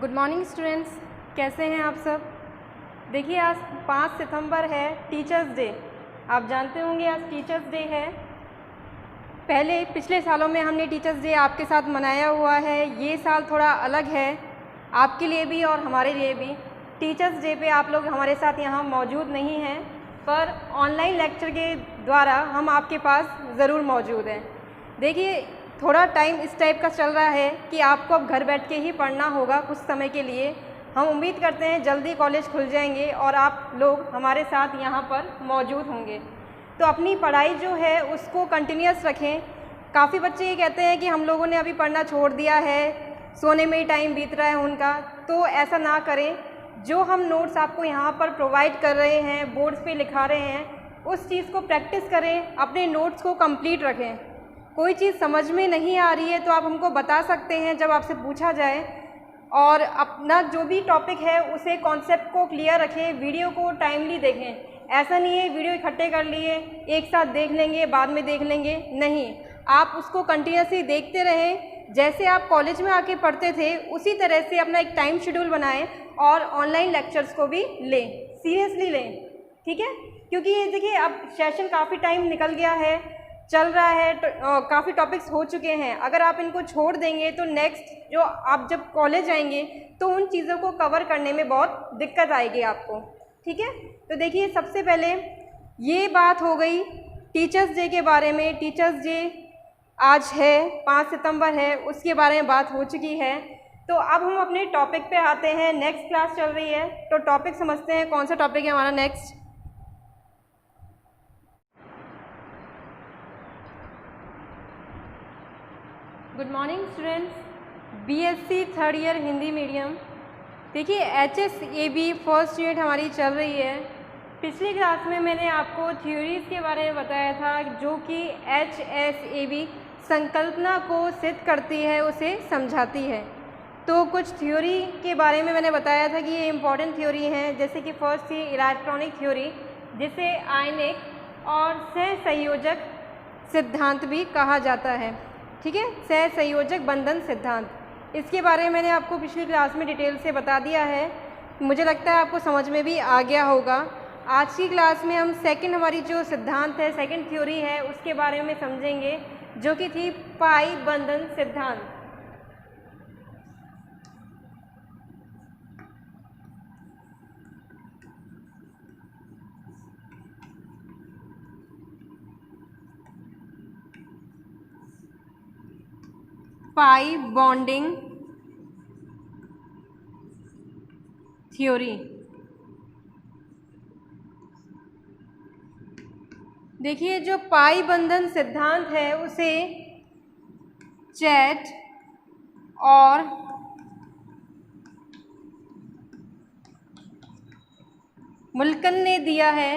Good morning students, कैसे हैं आप सब। देखिए आज 5 सितंबर है, टीचर्स डे। आप जानते होंगे आज टीचर्स डे है। पिछले सालों में हमने टीचर्स डे आपके साथ मनाया हुआ है। ये साल थोड़ा अलग है आपके लिए भी और हमारे लिए भी। टीचर्स डे पे आप लोग हमारे साथ यहाँ मौजूद नहीं हैं, पर ऑनलाइन लेक्चर के द्वारा हम आपके पास ज़रूर मौजूद हैं। देखिए थोड़ा टाइम इस टाइप का चल रहा है कि आपको अब घर बैठ के ही पढ़ना होगा कुछ समय के लिए। हम उम्मीद करते हैं जल्दी कॉलेज खुल जाएंगे और आप लोग हमारे साथ यहाँ पर मौजूद होंगे। तो अपनी पढ़ाई जो है उसको कंटिन्यूअस रखें। काफ़ी बच्चे ये कहते हैं कि हम लोगों ने अभी पढ़ना छोड़ दिया है, सोने में ही टाइम बीत रहा है उनका। तो ऐसा ना करें। जो हम नोट्स आपको यहाँ पर प्रोवाइड कर रहे हैं, बोर्ड्स पे लिखा रहे हैं, उस चीज़ को प्रैक्टिस करें, अपने नोट्स को कंप्लीट रखें। कोई चीज़ समझ में नहीं आ रही है तो आप हमको बता सकते हैं जब आपसे पूछा जाए, और अपना जो भी टॉपिक है उसे कॉन्सेप्ट को क्लियर रखें, वीडियो को टाइमली देखें। ऐसा नहीं है वीडियो इकट्ठे कर लिए एक साथ देख लेंगे बाद में देख लेंगे, नहीं, आप उसको कंटिन्यूसली देखते रहें। जैसे आप कॉलेज में आके पढ़ते थे उसी तरह से अपना एक टाइम शेड्यूल बनाएं और ऑनलाइन लेक्चर्स को भी लें, सीरियसली लें, ठीक है। क्योंकि ये देखिए अब सेशन काफ़ी टाइम निकल गया है, चल रहा है, काफ़ी टॉपिक्स हो चुके हैं। अगर आप इनको छोड़ देंगे तो नेक्स्ट जो आप जब कॉलेज आएंगे तो उन चीज़ों को कवर करने में बहुत दिक्कत आएगी आपको, ठीक है। तो देखिए सबसे पहले ये बात हो गई टीचर्स डे के बारे में। टीचर्स डे आज है 5 सितंबर है, उसके बारे में बात हो चुकी है। तो अब हम अपने टॉपिक पे आते हैं। नेक्स्ट क्लास चल रही है तो टॉपिक समझते हैं, कौन सा टॉपिक है हमारा next. Good morning students, BSc third year Hindi medium. देखिए HSAB फर्स्ट यूनिट हमारी चल रही है। पिछली क्लास में मैंने आपको थ्योरीज़ के बारे में बताया था, जो कि HSAB संकल्पना को सिद्ध करती है, उसे समझाती है। तो कुछ थ्योरी के बारे में मैंने बताया था कि ये इम्पॉर्टेंट थ्योरी हैं, जैसे कि फर्स्ट थी इलेक्ट्रॉनिक थ्योरी, जिसे आयनिक और सहसंयोजक सिद्धांत भी कहा जाता है, ठीक है, सहसंयोजक बंधन सिद्धांत। इसके बारे में मैंने आपको पिछली क्लास में डिटेल से बता दिया है। मुझे लगता है आपको समझ में भी आ गया होगा। आज की क्लास में हम सेकंड हमारी जो सिद्धांत है, सेकंड थ्योरी है, उसके बारे में समझेंगे, जो कि थी पाई बंधन सिद्धांत। Pi bonding theory. देखिए जो पाई बंधन सिद्धांत है उसे चैट और मुल्कन ने दिया है।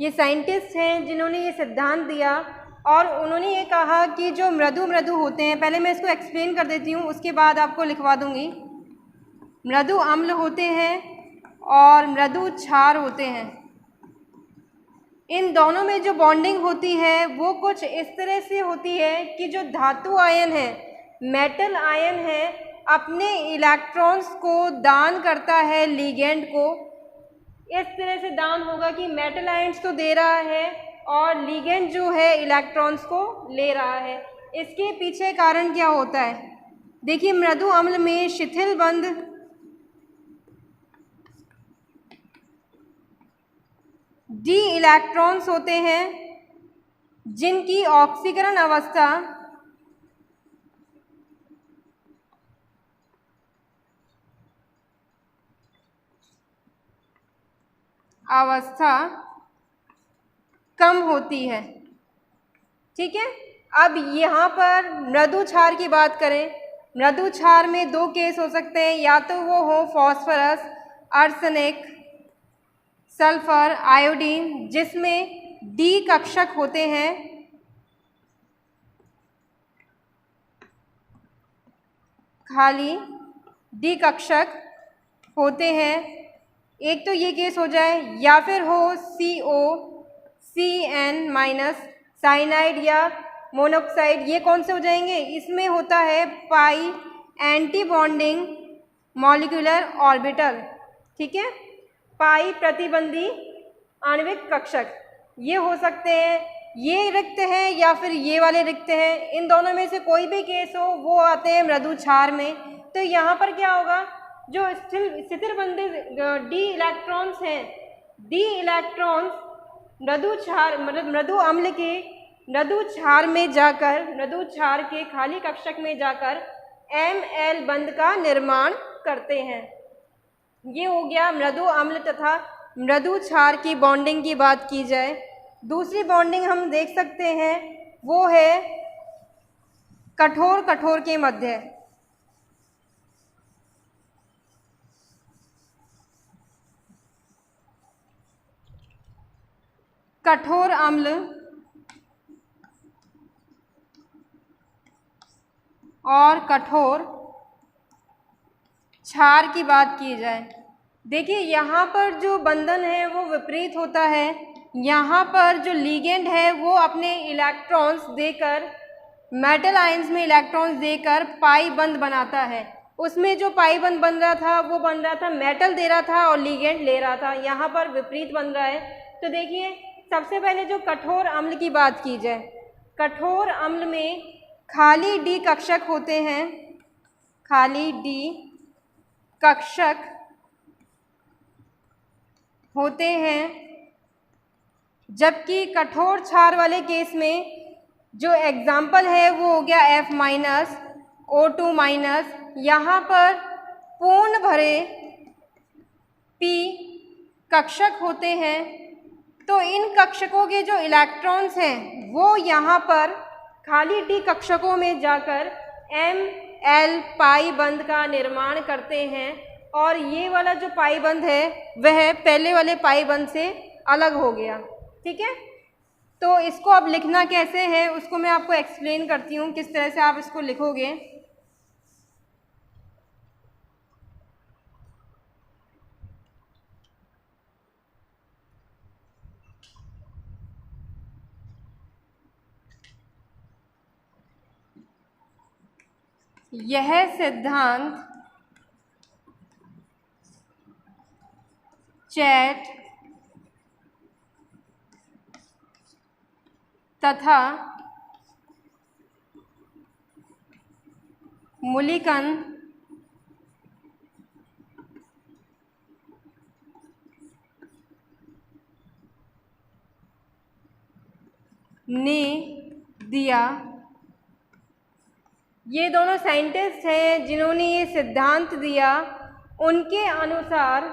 ये साइंटिस्ट हैं जिन्होंने ये सिद्धांत दिया, और उन्होंने ये कहा कि जो मृदु होते हैं, पहले मैं इसको एक्सप्लेन कर देती हूँ, उसके बाद आपको लिखवा दूँगी। मृदु अम्ल होते हैं और मृदु क्षार होते हैं। इन दोनों में जो बॉन्डिंग होती है वो कुछ इस तरह से होती है कि जो धातु आयन है, मेटल आयन है, अपने इलेक्ट्रॉन्स को दान करता है लिगेंड को। इस तरह से दान होगा कि मेटल आयन्स तो दे रहा है और लिगेंड जो है इलेक्ट्रॉन्स को ले रहा है। इसके पीछे कारण क्या होता है, देखिए मृदु अम्ल में शिथिल बंध डी इलेक्ट्रॉन्स होते हैं, जिनकी ऑक्सीकरण अवस्था कम होती है, ठीक है। अब यहाँ पर मृदु क्षार की बात करें, मृदु क्षार में दो केस हो सकते हैं, या तो वो हो फॉस्फोरस, आर्सेनिक, सल्फर, आयोडीन, जिसमें डी कक्षक होते हैं, खाली डी कक्षक होते हैं। एक तो ये केस हो जाए, या फिर हो COCN- साइनाइड या मोनोक्साइड। ये कौन से हो जाएंगे, इसमें होता है पाई एंटी बॉन्डिंग मॉलिक्यूलर ऑर्बिटल, ठीक है। पाई प्रतिबंधी आणविक कक्षक, ये हो सकते हैं, ये रिक्त हैं या फिर ये वाले रिक्त हैं, इन दोनों में से कोई भी केस हो वो आते हैं मृदु क्षार में। तो यहाँ पर क्या होगा, जो स्थिर बंधित डी इलेक्ट्रॉन्स हैं, डी इलेक्ट्रॉन्स मृदु अम्ल के मृदु क्षार में जाकर, मृदु क्षार के खाली कक्षक में जाकर Ml बंध का निर्माण करते हैं। ये हो गया मृदु अम्ल तथा मृदु क्षार की बॉन्डिंग की बात की जाए। दूसरी बॉन्डिंग हम देख सकते हैं वो है कठोर कठोर के मध्य। कठोर अम्ल और कठोर क्षार की बात की जाए, देखिए यहाँ पर जो बंधन है वो विपरीत होता है। यहाँ पर जो लिगेंड है वो अपने इलेक्ट्रॉन्स देकर, मेटल आयंस में इलेक्ट्रॉन्स देकर पाई बंध बनाता है। उसमें जो पाई बंध बन रहा था वो बन रहा था, मेटल दे रहा था और लिगेंड ले रहा था। यहाँ पर विपरीत बन रहा है। तो देखिए सबसे पहले जो कठोर अम्ल की बात की जाए, कठोर अम्ल में खाली डी कक्षक होते हैं, खाली डी कक्षक होते हैं, जबकि कठोर क्षार वाले केस में जो एग्जाम्पल है वो हो गया F- O2-। यहाँ पर पूर्ण भरे P कक्षक होते हैं। तो इन कक्षकों के जो इलेक्ट्रॉन्स हैं वो यहाँ पर खाली डी कक्षकों में जाकर Ml पाई बंध का निर्माण करते हैं, और ये वाला जो पाई बंध है वह पहले वाले पाई बंध से अलग हो गया, ठीक है। तो इसको अब लिखना कैसे है उसको मैं आपको एक्सप्लेन करती हूँ, किस तरह से आप इसको लिखोगे। यह सिद्धांत चैट तथा मुलिकन ने दिया। ये दोनों साइंटिस्ट हैं जिन्होंने ये सिद्धांत दिया। उनके अनुसार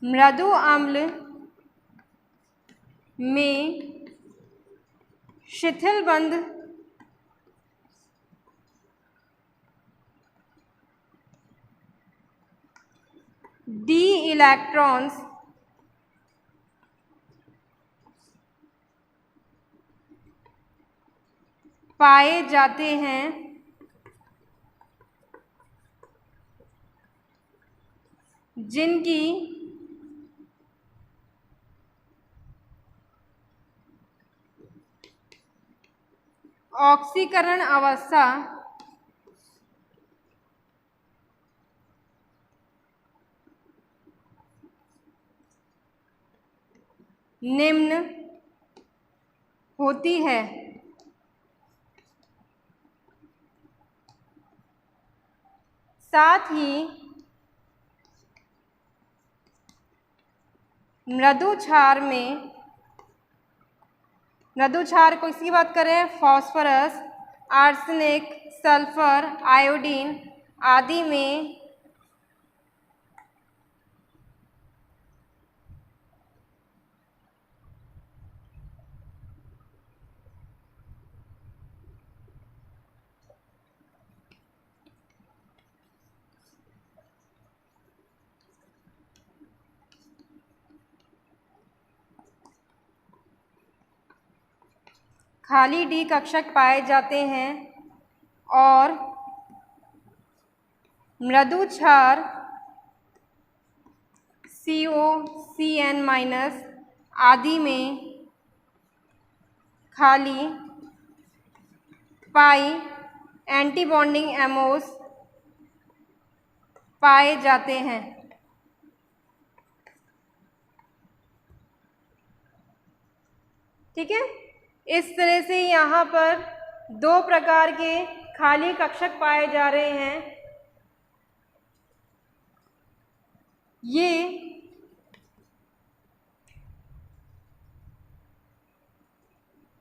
मृदु अम्ल में शिथिल बंध डी इलेक्ट्रॉन्स पाए जाते हैं, जिनकी ऑक्सीकरण अवस्था निम्न होती है। साथ ही मृदु क्षार में, मृदु क्षार को इसकी बात करें, फास्फोरस, आर्सेनिक, सल्फर, आयोडीन आदि में खाली डी कक्षक पाए जाते हैं और मृदु क्षार COCN माइनस आदि में खाली पाई एंटी बॉन्डिंग एमोस पाए जाते हैं। ठीक है, इस तरह से यहाँ पर दो प्रकार के खाली कक्षक पाए जा रहे हैं। ये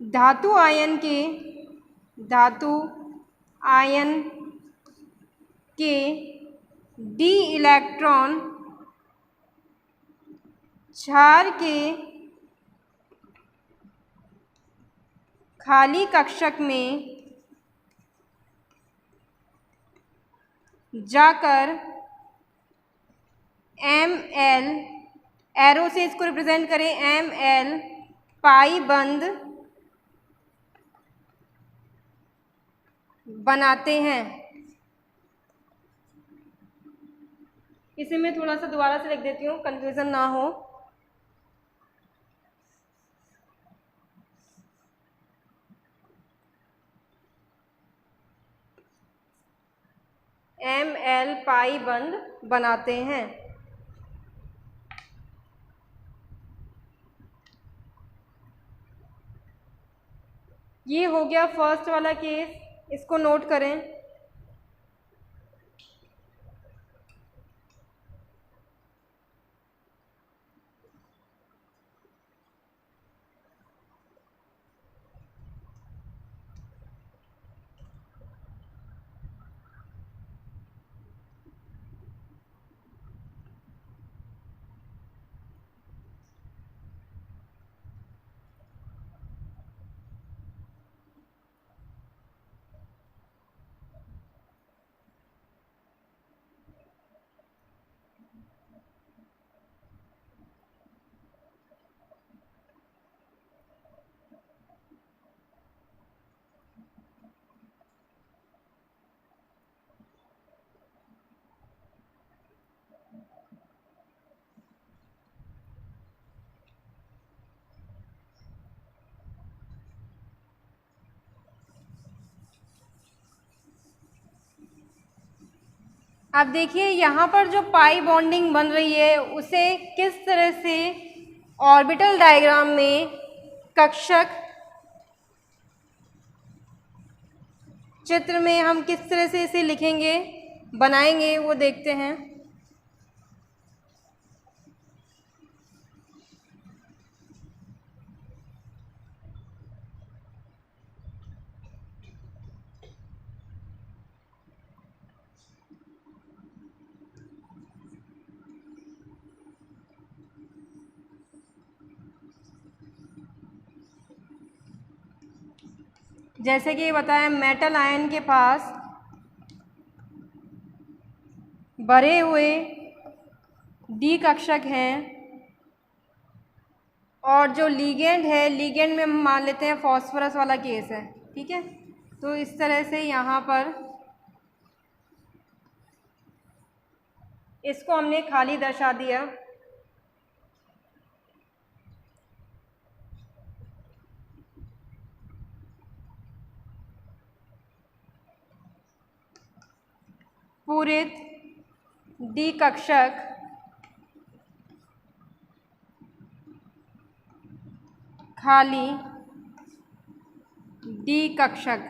धातु आयन के डी इलेक्ट्रॉन क्षार के खाली कक्षक में जाकर Ml, एरो से इसको रिप्रेजेंट करें, Ml पाई बंद बनाते हैं। इसे मैं थोड़ा सा दोबारा से लिख देती हूँ, कंफ्यूजन ना हो। Ml पाई बंद बनाते हैं। ये हो गया फर्स्ट वाला केस, इसको नोट करें। अब देखिए यहाँ पर जो पाई बॉन्डिंग बन रही है उसे किस तरह से ऑर्बिटल डायग्राम में कक्षक चित्र में हम किस तरह से इसे लिखेंगे, बनाएंगे, वो देखते हैं। जैसे कि बताया, मेटल आयन के पास भरे हुए डी कक्षक हैं और जो लिगेंड है, लिगेंड में हम मान लेते हैं फॉस्फोरस वाला केस है। ठीक है, तो इस तरह से यहाँ पर इसको हमने खाली दर्शा दिया। पूरित डी कक्षक खाली डी कक्षक।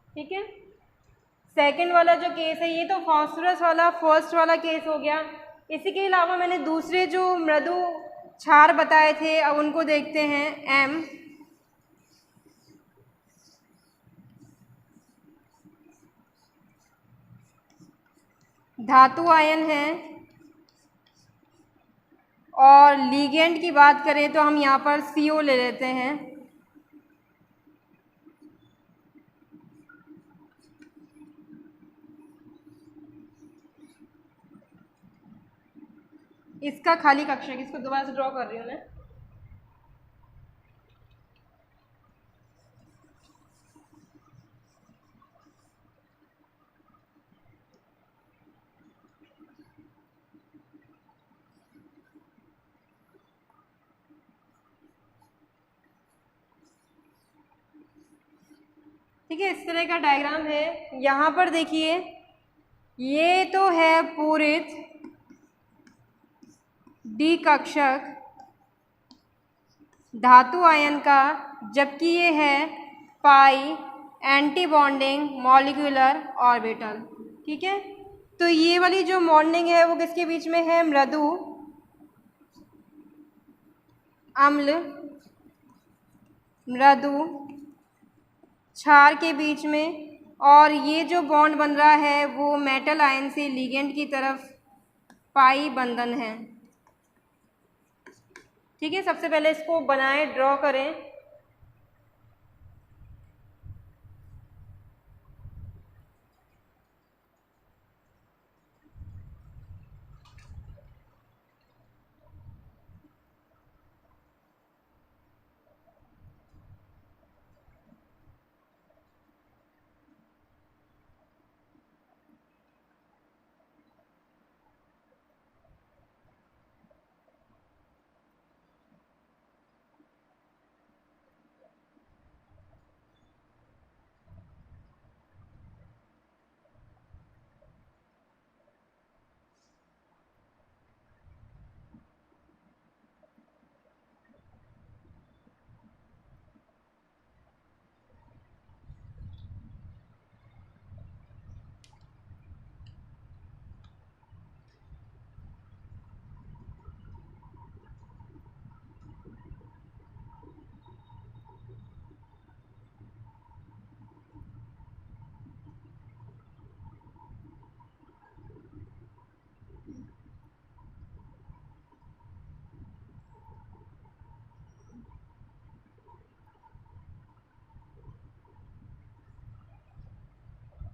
ठीक है, सेकंड वाला जो केस है ये तो फॉस्फोरस वाला फर्स्ट वाला केस हो गया। इसी के अलावा मैंने दूसरे जो मृदु क्षार बताए थे, अब उनको देखते हैं। M धातु आयन है और लिगेंड की बात करें तो हम यहाँ पर CO ले लेते हैं। इसका खाली कक्षक, इसको दोबारा से ड्रॉ कर रही हूँ मैं। ठीक है, इस तरह का डायग्राम है। यहाँ पर देखिए, ये तो है पूरित डी कक्षक धातु आयन का, जबकि ये है पाई एंटी बॉन्डिंग मॉलिक्यूलर ऑर्बिटल। ठीक है, तो ये वाली जो बॉन्डिंग है वो किसके बीच में है? मृदु अम्ल मृदु क्षार के बीच में, और ये जो बॉन्ड बन रहा है वो मेटल आयन से लिगेंड की तरफ पाई बंधन है। ठीक है, सबसे पहले इसको बनाएं, ड्रॉ करें।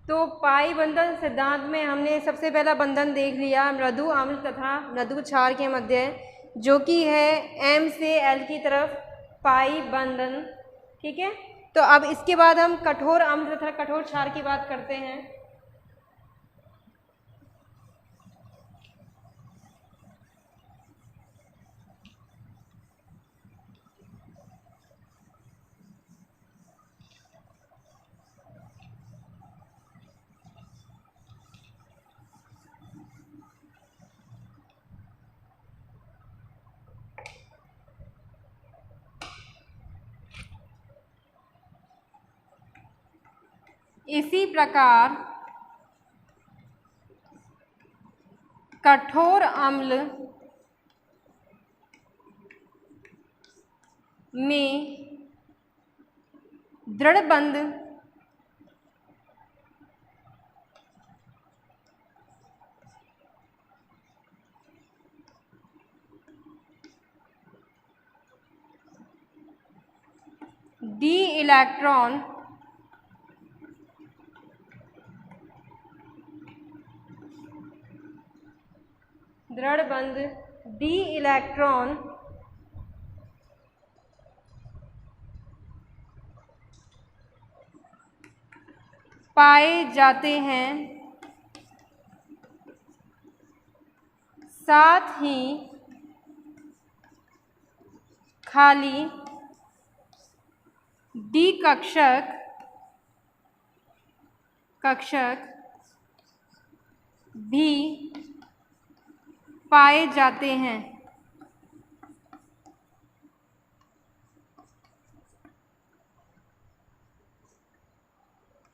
तो पाई बंधन सिद्धांत में हमने सबसे पहला बंधन देख लिया मृदु अम्ल तथा मृदु क्षार के मध्य, जो कि है M से L की तरफ पाई बंधन। ठीक है, तो अब इसके बाद हम कठोर अम्ल तथा कठोर क्षार की बात करते हैं। इसी प्रकार कठोर अम्ल में दृढ़ बंध डी इलेक्ट्रॉन दृढ़ बंध डी इलेक्ट्रॉन पाए जाते हैं, साथ ही खाली डी कक्षक भी पाए जाते हैं।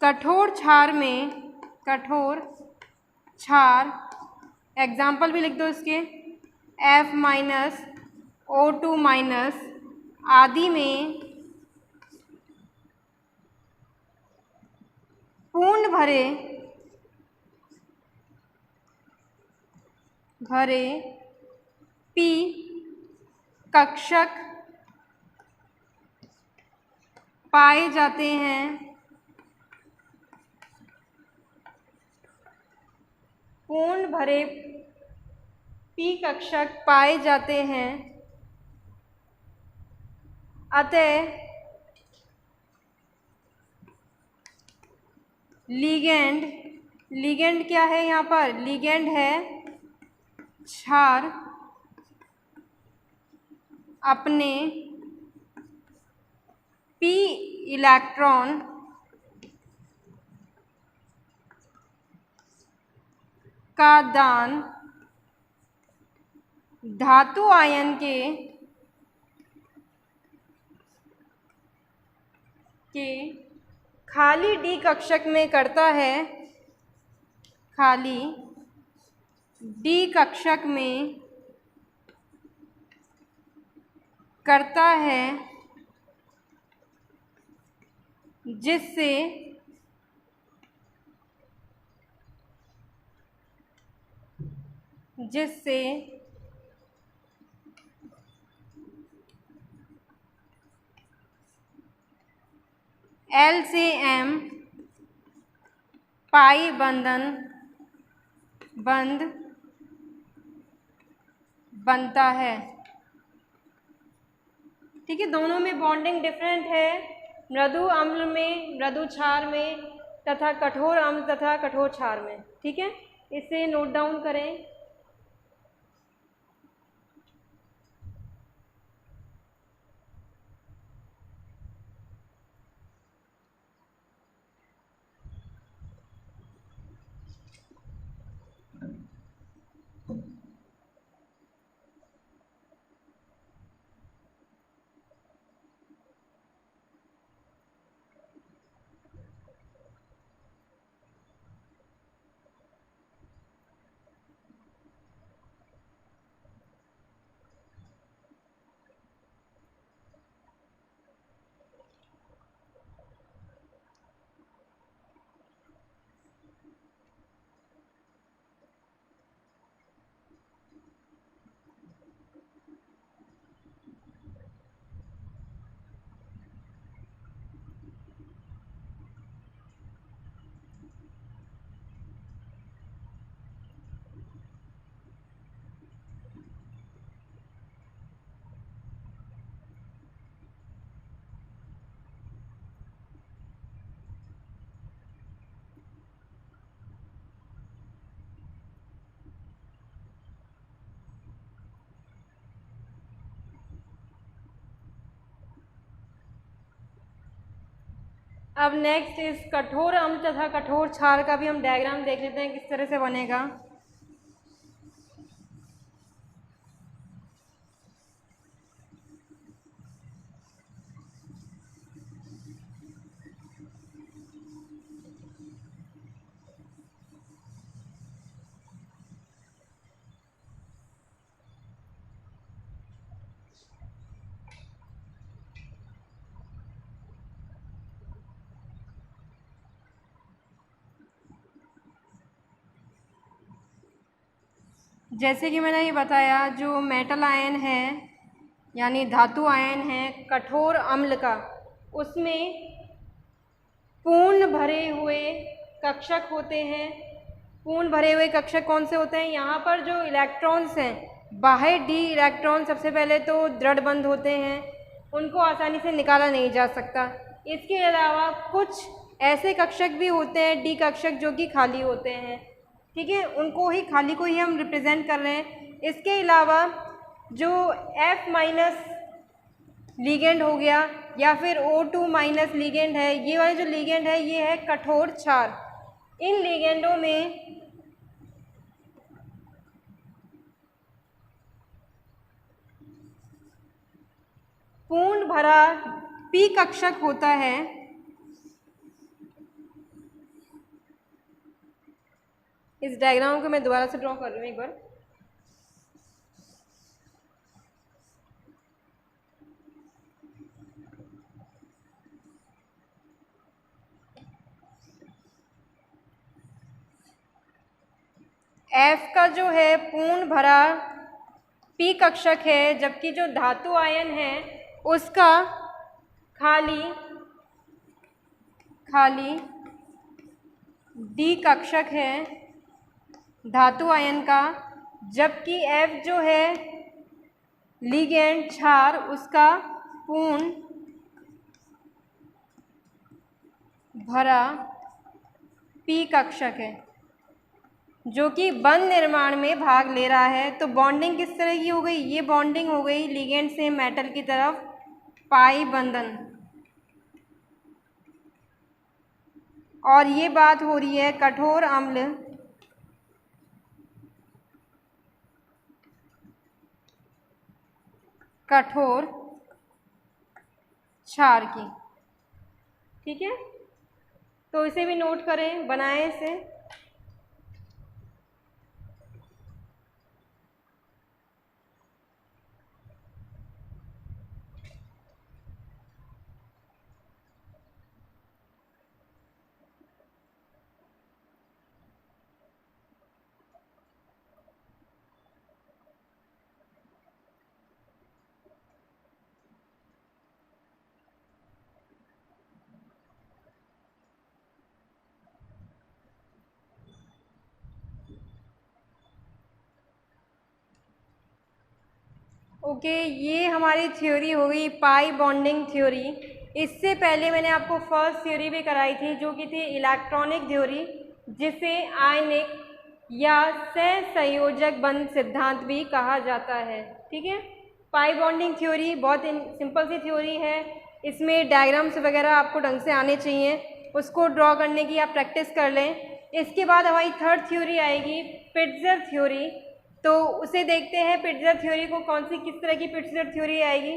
कठोर क्षार में कठोर क्षार एग्जाम्पल भी लिख दो इसके, F-O2- आदि में पूर्ण भरे P कक्षक पाए जाते हैं। पूर्ण भरे P कक्षक पाए जाते हैं, अतः लिगेंड क्या है? यहाँ पर लिगेंड है क्षार अपने P इलेक्ट्रॉन का दान धातु आयन के खाली डी कक्षक में करता है, खाली डी कक्षक में करता है, जिससे L से M पाई बंध बनता है। ठीक है, दोनों में बॉन्डिंग डिफरेंट है, मृदु अम्ल में, मृदु क्षार में तथा कठोर अम्ल तथा कठोर क्षार में। ठीक है, इसे नोट डाउन करें। अब नेक्स्ट इस कठोर अम्ल तथा कठोर क्षार का भी हम डायग्राम देख लेते हैं किस तरह से बनेगा। जैसे कि मैंने ये बताया, जो मेटल आयन है यानी धातु आयन है कठोर अम्ल का, उसमें पूर्ण भरे हुए कक्षक होते हैं। पूर्ण भरे हुए कक्षक कौन से होते हैं? यहाँ पर जो इलेक्ट्रॉन्स हैं, बाह्य डी इलेक्ट्रॉन सबसे पहले तो दृढ़ बंध होते हैं, उनको आसानी से निकाला नहीं जा सकता। इसके अलावा कुछ ऐसे कक्षक भी होते हैं डी कक्षक जो कि खाली होते हैं। ठीक है, उनको ही खाली को ही हम रिप्रेजेंट कर रहे हैं। इसके अलावा जो F माइनस लीगेंड हो गया या फिर O2 माइनस लीगेंड है, ये वाले जो लीगेंड है ये है कठोर क्षार। इन लीगेंडों में पूर्ण भरा P कक्षक होता है। इस डायग्राम को मैं दोबारा से ड्रॉ कर रही हूँ एक बार। F का जो है पूर्ण भरा P कक्षक है, जबकि जो धातु आयन है उसका खाली D कक्षक है धातु आयन का, जबकि F जो है लिगेंड क्षार, उसका पूर्ण भरा P कक्षक है जो कि बंध निर्माण में भाग ले रहा है। तो बॉन्डिंग किस तरह की हो गई? ये बॉन्डिंग हो गई लिगेंड से मेटल की तरफ पाई बंधन। और ये बात हो रही है कठोर अम्ल कठोर क्षार की। ठीक है, तो इसे भी नोट करें, बनाएं इसे। ओके, ये हमारी थ्योरी हो गई पाई बॉन्डिंग थ्योरी। इससे पहले मैंने आपको फर्स्ट थ्योरी भी कराई थी जो कि थी इलेक्ट्रॉनिक थ्योरी, जिसे आयनिक या सहसंयोजक बंध सिद्धांत भी कहा जाता है। ठीक है, पाई बॉन्डिंग थ्योरी बहुत सिंपल सी थ्योरी है। इसमें डायग्राम्स वगैरह आपको ढंग से आने चाहिए, उसको ड्रॉ करने की आप प्रैक्टिस कर लें। इसके बाद हमारी थर्ड थ्योरी आएगी पिट्जर थ्योरी। तो उसे देखते हैं, पिट्जर थ्योरी को कौन सी किस तरह की पिट्जर थ्योरी आएगी।